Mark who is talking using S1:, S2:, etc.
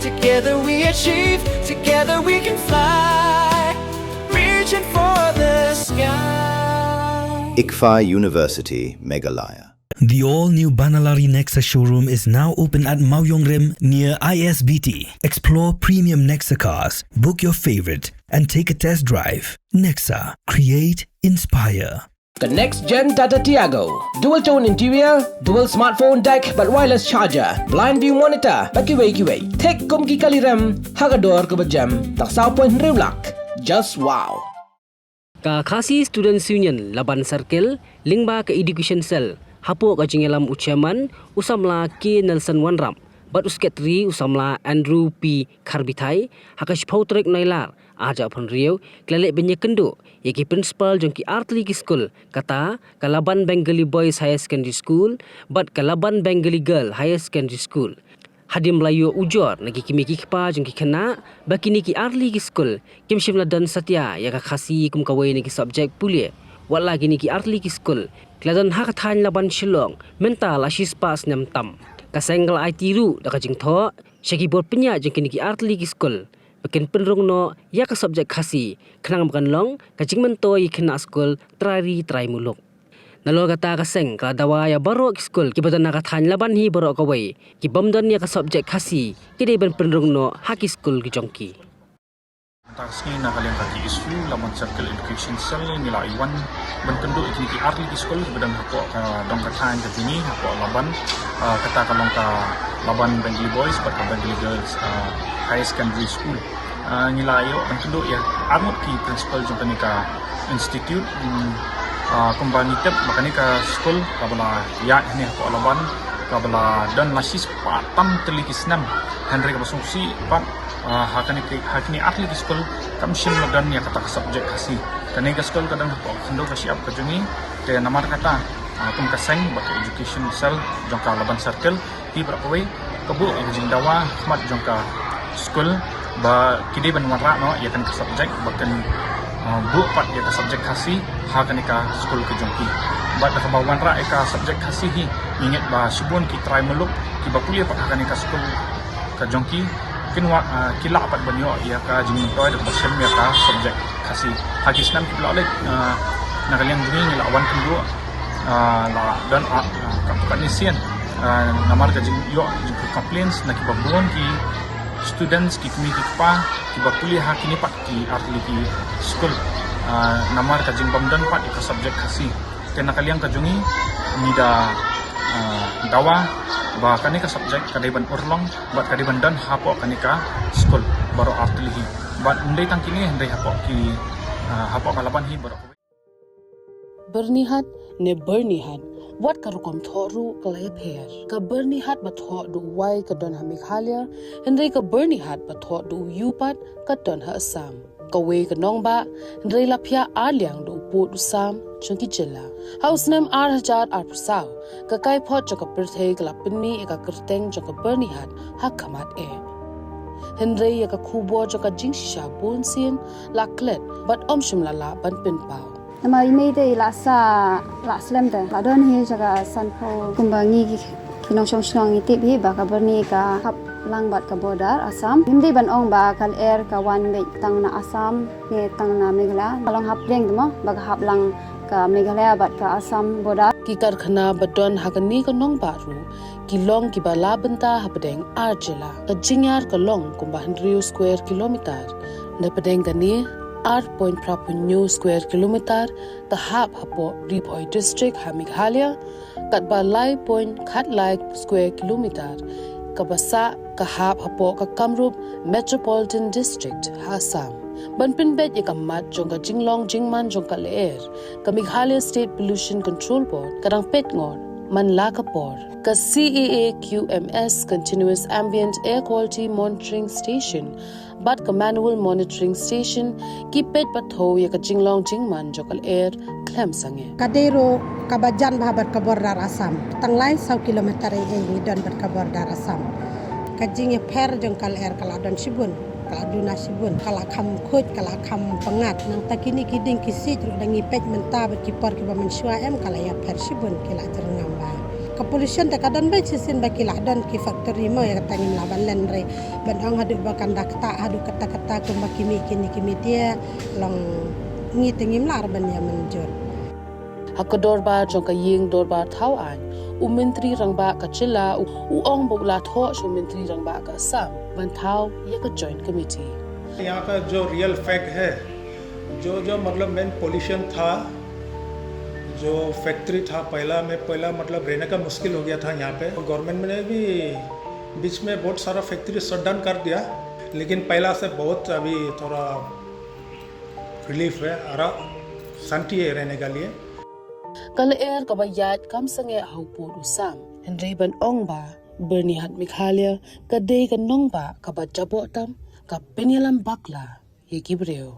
S1: Together we achieve, together we can fly, reaching for the sky.
S2: ICFA University, Meghalaya.
S3: The all-new Banalari Nexa showroom is now open at Mawyongrim near ISBT. Explore premium Nexa cars, book your favorite, and take a test drive. Nexa. Create, inspire.
S4: The next-gen Tata Tiago. Dual-tone interior, dual smartphone deck but wireless charger, blind view monitor, bakiway. Tek kum ki kaliram, hagador ke bejam, tak saupoin riulak. Just wow.
S5: Ka Khasi Students Union Laban Circle, lingba ke Education Cell. Hapo ka jingelam ucaman usamla K Nelson Wanram. Bat usketri usamla Andrew P Karbitai hakash pautrek nailar aja pun riau kelelek benye kendo yaki principal jongki Artli School kata Kalaban Bengali Boys Higher Secondary School bat Kalaban Bengali Girl Higher Secondary School hadim Melayu ujor nagi kimi kikpa jongki kena bakini ki Artli School kim shimla dan satya yaka khasi kum kawai nagi subjek pulia wala gini ki Artli School kladan hakathan laban Shillong mental asis pas nem tam kasenggal ai tiru da kajing tho syaki bor penya jeng kini ki Artli School bakin penrong no ya ka subjek khasi khnang bakan long kajing mento yi khna school trai muluk nalo kata kaseng ka dawa ya barok school ki badan ka than laban hi barok kawai ki bamdan ya ka subjek khasi ki de ban penrong no haki school ki jongki
S6: Taski na kalian kaki isu laman circle education cell nila iwan benkendu ikini ki Artli School bedang hako dong katain ke sini hako laban kata kalong ka laban Bengali Boys pada Bengali Girls High Secondary School nila ayo benkendu ya amut ki principal jumpa ka institute kumbani tep makani ka school kabala ya ini hako laban kabala dan masis patam telikisnam Henry kabasungsi pat hakini Artli School kam shim ladan ya kata subjek khasi kani ka school kadang ko khando ka siap ka jungi te namar kata kum ka seng bak education cell jongka laban circle ti brakoi kabu jing dawa khmat jongka school ba kidi ban warra no ya kan ka subjek bakan bu pat ya ka subjek khasi hakani ka school ka jongki ba ka bawan ra ka subjek khasi hi inget ba subun ki try muluk ki ba kuliah pat hakani ka school ka jongki kinwa kila pat banyo ya ka jing toy da basem ya ka subject khasi hakisnan kila lek nakaliang jini ni lawan kedua la dan kanisian namar ka jing yo jing complaints na kibabon ki students ki kumi pa kibapuli hakini pat ki Artli School namar ka jing bamdan pat ka subject khasi kena nakaliang ka jungi ni da dawa ba kani ka subjek kadiban urlong bat kadiban dan hapo kani ka school baro Artli bat undai tangkini hendai hapo ki hapo kalaban hi baro
S7: bernihat ne bernihat wat karukom thoru kalai pher ka bernihat ba tho du wai ka don hamik halia hendai ka bernihat ba tho du yupat ka don ha asam ka we ka nong ba hendai lapya aliang du pu du sam chungki jela house name ar hajar ar prasau ka kai phot ka perthei ka lapni ka kerteng ka bernihat hakamat Henry ka khubo ka jingsha bun sin laklet but omshum lala ban pin pau
S8: Nama ini de la slam de la don hi jaga sanpo kumbangi kinong shong iti bi ba ka berni ka hap lang bat ka border Assam hindi ban ong ba kal air ka one way tang na Assam ne tang na Meghalaya kalong hap reng mo ba ka hap lang ka Meghalaya bat ka Assam border
S7: ki karkhana badon hakani ka nong baru ki long ki bala benta hapdeng arjela ka jingyar ka long kumba 100 square kilometer na padeng kani 8.5 square kilometer the hab hapo Ripoi district ha Meghalaya kat ba lai point khat lai square kilometer ka basa ka hab hapo ka Kamrup metropolitan district ha Assam ban pin bet ka mat jong ka jinglong jingman jong ka leer ka Meghalaya state pollution control board kadang pet ngon man la ka por ka CAA QMS continuous ambient air quality monitoring station bat ka manual monitoring station ki pet patho ya ka jinglong jingman jokal air klem sange
S9: kadero kabajan bahabat ka bordar Assam tanglai 100 kilometer ni don ber ka bordar Assam kajing ya per jongkal air kala don sibun kala duna sibun kala kham khoj kala kham pangat nang takini kiding kisi jru dangi pet menta ber ki por ki ba mensua em kala ya per sibun kala jerngam ba Kepolisian tak kadang baik sisin bagi ladon ki factory mo ya katangin laban lenre ban ang hadu bakan dakta hadu kata-kata kumba kimi dia long ngitengim lar ban ya menjur.
S7: Hakador ba jong ka ying dor ba thau an menteri rang ba ka chila ong bo la tho shu menteri rang ba ka sam ban thau ya ka joint committee.
S10: यहाँ का जो real fact है जो मतलब main pollution था जो फैक्ट्री था पहला मतलब रहने का मुश्किल हो गया था यहाँ पे गवर्नमेंट ने भी बीच में बहुत सारा फैक्ट्री शट डाउन कर दिया लेकिन पहला से बहुत अभी थोड़ा रिलीफ है और शांति है रहने के लिए
S7: Kala er ka bayat kam sange haupo usam Henry ban ong ba Bernie hat Mikhalia ka de ka nong ba ka ba jabo tam ka penilam bakla ye gibreo